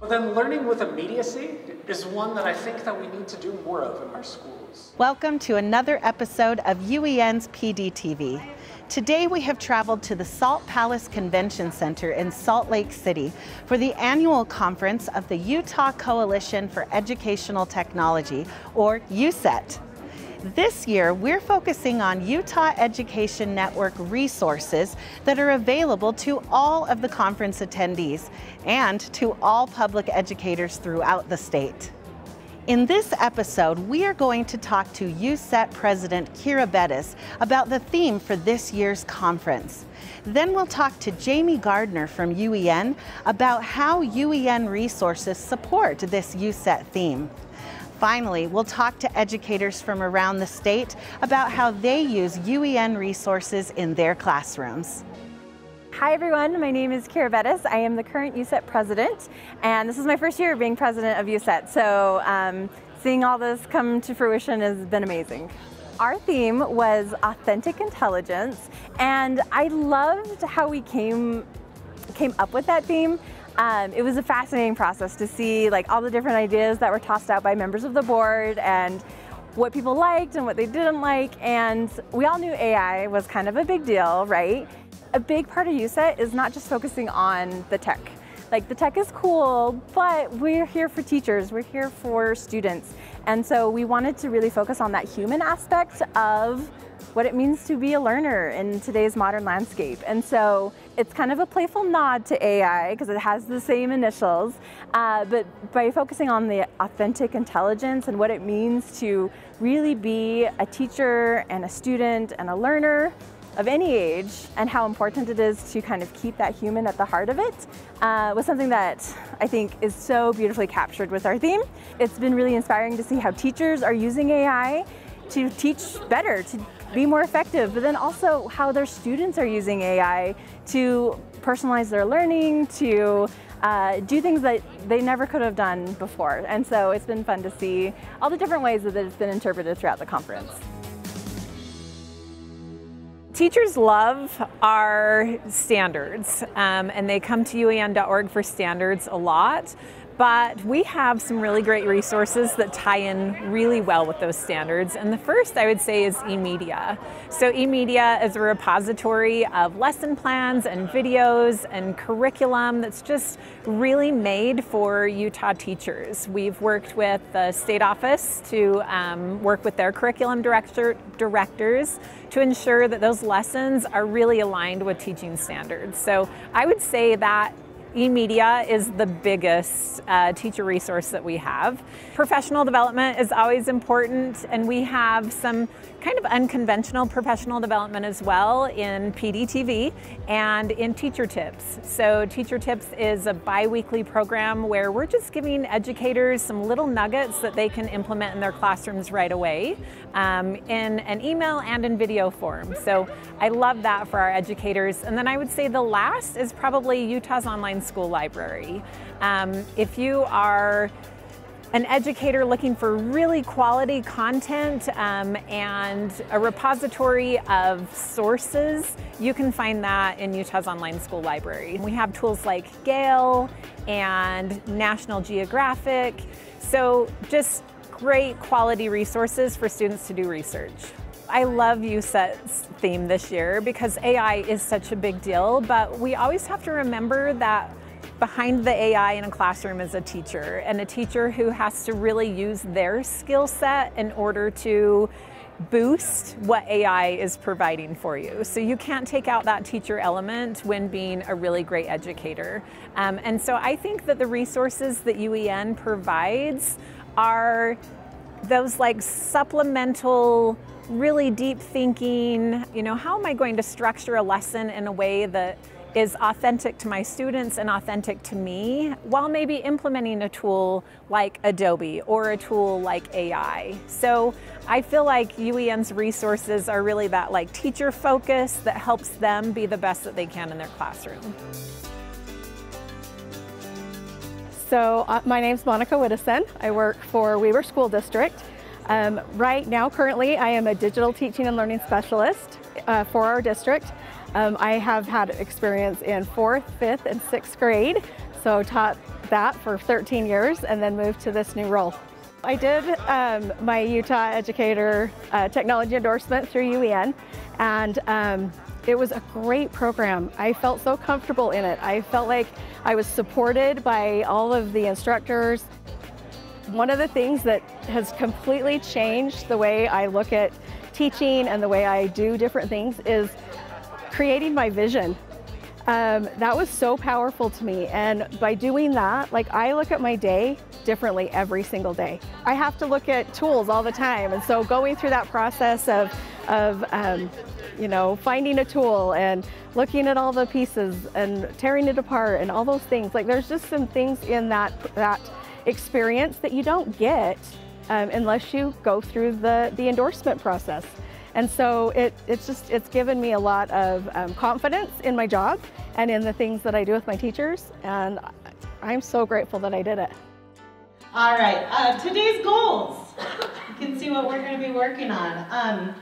Then learning with immediacy is one that I think that we need to do more of in our schools. Welcome to another episode of UEN's PDTV. Today we have traveled to the Salt Palace Convention Center in Salt Lake City for the annual conference of the Utah Coalition for Educational Technology, or UCET. This year, we're focusing on Utah Education Network resources that are available to all of the conference attendees and to all public educators throughout the state. In this episode, we are going to talk to UCET President Kiera Beddes about the theme for this year's conference. Then we'll talk to Jamie Gardner from UEN about how UEN resources support this UCET theme. Finally, we'll talk to educators from around the state about how they use UEN resources in their classrooms. Hi everyone, my name is Kiera Beddes. I am the current UCET president, and this is my first year being president of UCET, so seeing all this come to fruition has been amazing. Our theme was authentic intelligence, and I loved how we came up with that theme. It was a fascinating process to see all the different ideas that were tossed out by members of the board and what people liked and what they didn't like, and we all knew AI was kind of a big deal, right? A big part of UCET is not just focusing on the tech. The tech is cool, but we're here for teachers, we're here for students, and so we wanted to really focus on that human aspect of what it means to be a learner in today's modern landscape. And so it's kind of a playful nod to AI because it has the same initials, but by focusing on the authentic intelligence and what it means to really be a teacher and a student and a learner of any age, and how important it is to kind of keep that human at the heart of it, was something that I think is so beautifully captured with our theme. It's been really inspiring to see how teachers are using AI to teach better, to be more effective, but then also how their students are using AI to personalize their learning, to do things that they never could have done before. And so it's been fun to see all the different ways that it's been interpreted throughout the conference. Teachers love our standards, and they come to UEN.org for standards a lot. But we have some really great resources that tie in really well with those standards. And the first I would say is eMedia. So eMedia is a repository of lesson plans and videos and curriculum that's just really made for Utah teachers. We've worked with the state office to work with their curriculum directors to ensure that those lessons are really aligned with teaching standards. So I would say that eMedia is the biggest teacher resource that we have. Professional development is always important, and we have some kind of unconventional professional development as well in PDTV and in Teacher Tips. So Teacher Tips is a bi-weekly program where we're just giving educators some little nuggets that they can implement in their classrooms right away in an email and in video form. So I love that for our educators. And then I would say the last is probably Utah's Online School Library. If you are an educator looking for really quality content and a repository of sources, you can find that in Utah's Online School Library. We have tools like Gale and National Geographic, so just great quality resources for students to do research. I love UCET's theme this year because AI is such a big deal, but we always have to remember that behind the AI in a classroom is a teacher, and a teacher who has to really use their skill set in order to boost what AI is providing for you. So you can't take out that teacher element when being a really great educator. And so I think that the resources that UEN provides are those supplemental, really deep thinking, how am I going to structure a lesson in a way that is authentic to my students and authentic to me, while maybe implementing a tool like Adobe or a tool like AI. So I feel like UEN's resources are really that teacher focus that helps them be the best that they can in their classroom. So my name's Monica Widdison. I work for Weber School District. Right now, currently, I am a digital teaching and learning specialist for our district. I have had experience in 4th, 5th, and 6th grade, so taught that for 13 years and then moved to this new role. I did my Utah Educator Technology endorsement through UEN, and it was a great program. I felt so comfortable in it. I felt like I was supported by all of the instructors. One of the things that has completely changed the way I look at teaching and the way I do different things is creating my vision. That was so powerful to me, and by doing that, like, I look at my day differently every single day. I have to look at tools all the time, and so going through that process of you know, finding a tool and looking at all the pieces and tearing it apart and all those things, like, there's just some things in that experience that you don't get unless you go through the endorsement process. And so it's given me a lot of confidence in my job and in the things that I do with my teachers, and I'm so grateful that I did it. All right, today's goals. You can see what we're going to be working on.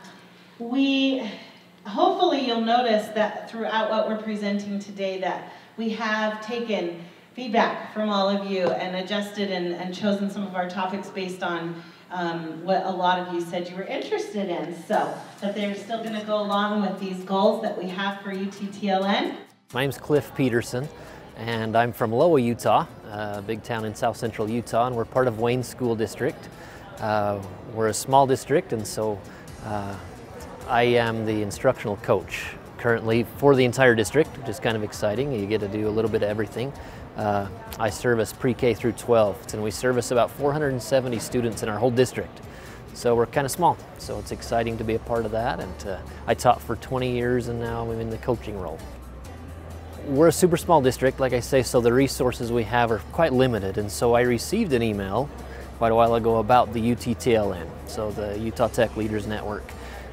Hopefully you'll notice that throughout what we're presenting today that we have taken feedback from all of you and adjusted and chosen some of our topics based on what a lot of you said you were interested in, so that they're still going to go along with these goals that we have for UTTLN. My name's Cliff Peterson, and I'm from Loa, Utah, a big town in south central Utah, and we're part of Wayne School District. We're a small district, and so I am the instructional coach currently for the entire district, which is kind of exciting. You get to do a little bit of everything. I service pre-K through 12, and we service about 470 students in our whole district. So we're kind of small, so it's exciting to be a part of that. And I taught for 20 years, and now I'm in the coaching role. We're a super small district, like I say, so the resources we have are quite limited. And so I received an email quite a while ago about the UTTLN, so the Utah Tech Leaders Network.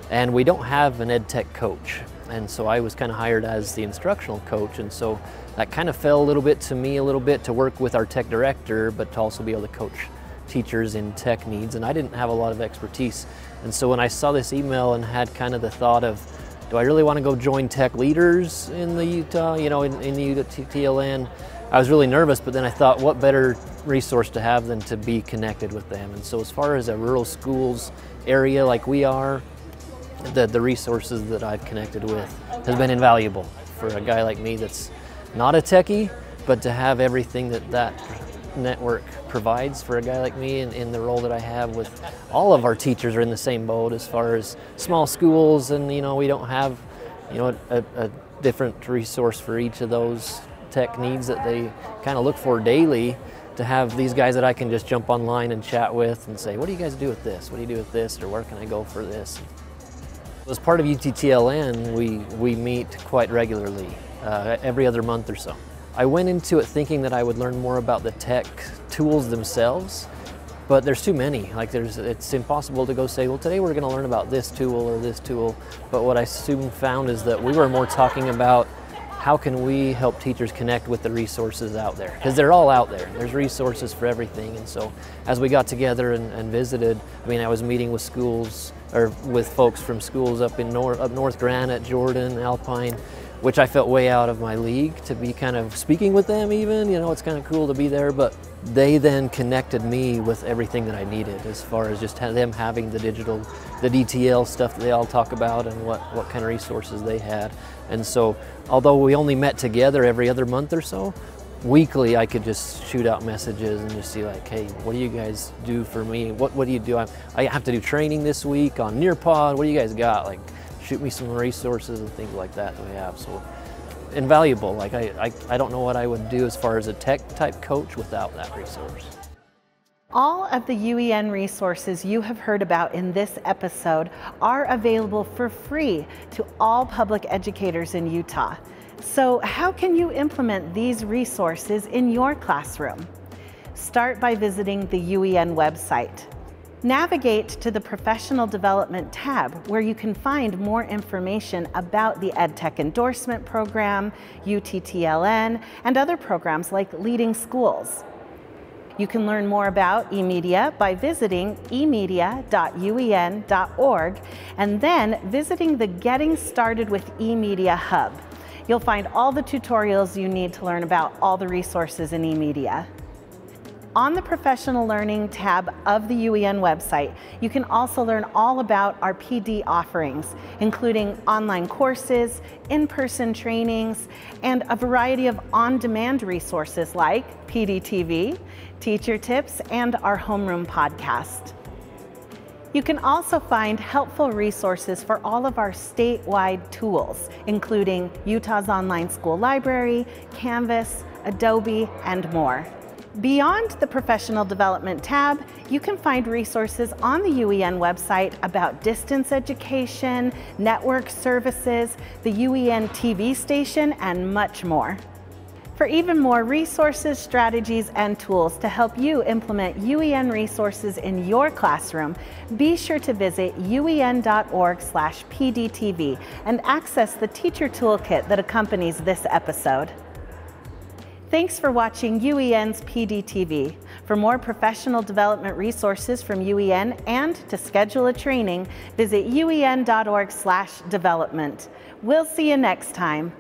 And we don't have an ed tech coach. And so I was kind of hired as the instructional coach, and so that kind of fell a little bit to me to work with our tech director, but to also be able to coach teachers in tech needs, and I didn't have a lot of expertise. And so when I saw this email and had kind of the thought of, do I really want to go join tech leaders in the Utah, you know, in the UTTLN, I was really nervous, but then I thought, what better resource to have than to be connected with them. And so as far as a rural schools area like we are, the resources that I've connected with has been invaluable for a guy like me that's not a techie, but to have everything that network provides for a guy like me in the role that I have with all of our teachers are in the same boat as far as small schools, and you know, we don't have, you know, a different resource for each of those tech needs that they kind of look for daily. To have these guys that I can just jump online and chat with and say, what do you guys do with this? What do you do with this? Or where can I go for this? As part of UTTLN, we meet quite regularly, every other month or so. I went into it thinking that I would learn more about the tech tools themselves, but there's too many. Like it's impossible to go say, well, today we're going to learn about this tool or this tool. But what I soon found is that we were more talking about how can we help teachers connect with the resources out there? Because they're all out there. There's resources for everything. And so as we got together and visited, I mean, I was meeting with schools, or with folks from schools up North Granite, Jordan, Alpine, which I felt way out of my league to be kind of speaking with them even. You know, it's kind of cool to be there, but they then connected me with everything that I needed as far as just them having the digital, the DTL stuff that they all talk about and what kind of resources they had. And so, although we only met together every other month or so, weekly I could just shoot out messages and just see like, hey, what do you guys do for me? What do you do? I have to do training this week on Nearpod. What do you guys got? Like, shoot me some resources and things like that we have. So invaluable. Like I don't know what I would do as far as a tech type coach without that resource. All of the UEN resources you have heard about in this episode are available for free to all public educators in Utah. So how can you implement these resources in your classroom? Start by visiting the UEN website. Navigate to the Professional Development tab, where you can find more information about the EdTech Endorsement Program, UTTLN, and other programs like Leading Schools. You can learn more about eMedia by visiting emedia.uen.org and then visiting the Getting Started with eMedia Hub. You'll find all the tutorials you need to learn about all the resources in eMedia. On the Professional Learning tab of the UEN website, you can also learn all about our PD offerings, including online courses, in-person trainings, and a variety of on-demand resources like PDTV, teacher tips, and our homeroom podcast. You can also find helpful resources for all of our statewide tools, including Utah's Online School Library, Canvas, Adobe, and more. Beyond the Professional Development tab, you can find resources on the UEN website about distance education, network services, the UEN TV station, and much more. For even more resources, strategies, and tools to help you implement UEN resources in your classroom, be sure to visit uen.org/PDTV and access the teacher toolkit that accompanies this episode. Thanks for watching UEN's PDTV. For more professional development resources from UEN and to schedule a training, visit uen.org/development. We'll see you next time.